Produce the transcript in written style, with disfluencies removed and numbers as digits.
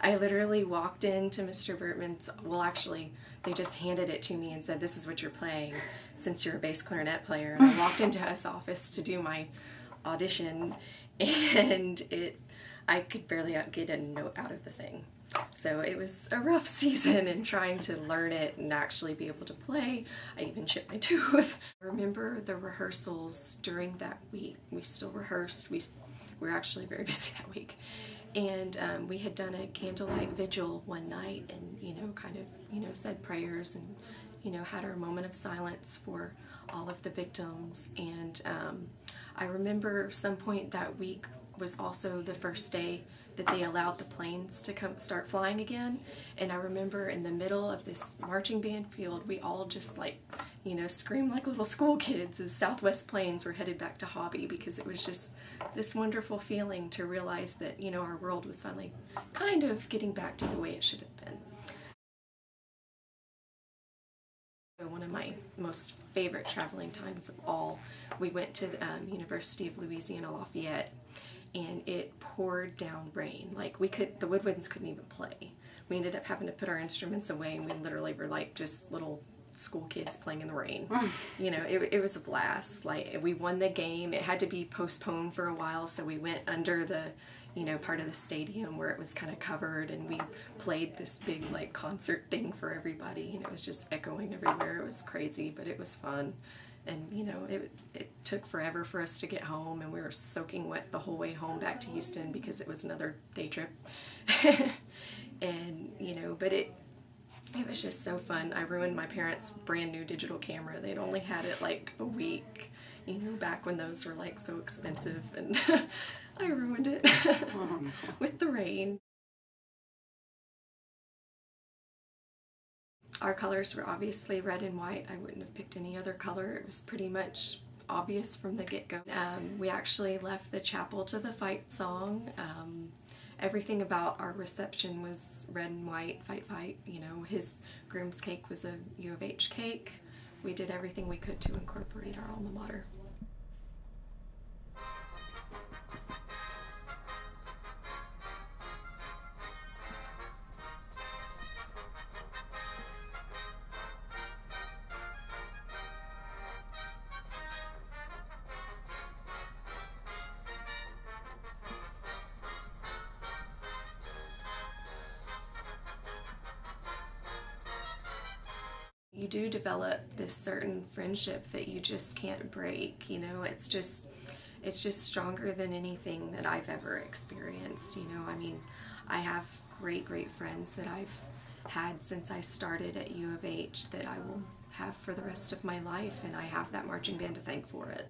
I literally walked into Mr. Bertman's, well actually, they just handed it to me and said, this is what you're playing since you're a bass clarinet player. And I walked into his office to do my audition, and I could barely get a note out of the thing. So it was a rough season in trying to learn it and actually be able to play. I even chipped my tooth. I remember the rehearsals during that week. We still rehearsed. We were actually very busy that week. And we had done a candlelight vigil one night and, kind of, said prayers and, had our moment of silence for all of the victims. And I remember some point that week was also the first day that they allowed the planes to start flying again. And I remember in the middle of this marching band field, we all just screamed like little school kids as Southwest planes were headed back to Hobby, because it was just this wonderful feeling to realize that, our world was finally kind of getting back to the way it should have been. One of my most favorite traveling times of all, we went to the University of Louisiana Lafayette, and it poured down rain. Like the woodwinds couldn't even play. We ended up having to put our instruments away, and we literally were like just little school kids playing in the rain. It was a blast. Like, we won the game. It had to be postponed for a while, so we went under the part of the stadium where it was kind of covered, and we played this big concert thing for everybody, and it was just echoing everywhere. It was crazy, but it was fun. And it took forever for us to get home, and we were soaking wet the whole way home back to Houston because it was another day trip. And but it was just so fun. I ruined my parents' brand new digital camera. They'd only had it like a week, back when those were so expensive, and I ruined it with the rain. Our colors were obviously red and white. I wouldn't have picked any other color. It was pretty much obvious from the get-go. We actually left the chapel to the fight song. Everything about our reception was red and white, fight, fight. His groom's cake was a U of H cake. We did everything we could to incorporate our alma mater. You do develop this certain friendship that you just can't break. It's just stronger than anything that I've ever experienced. I have great friends that I've had since I started at U of H that I will have for the rest of my life, and I have that marching band to thank for it.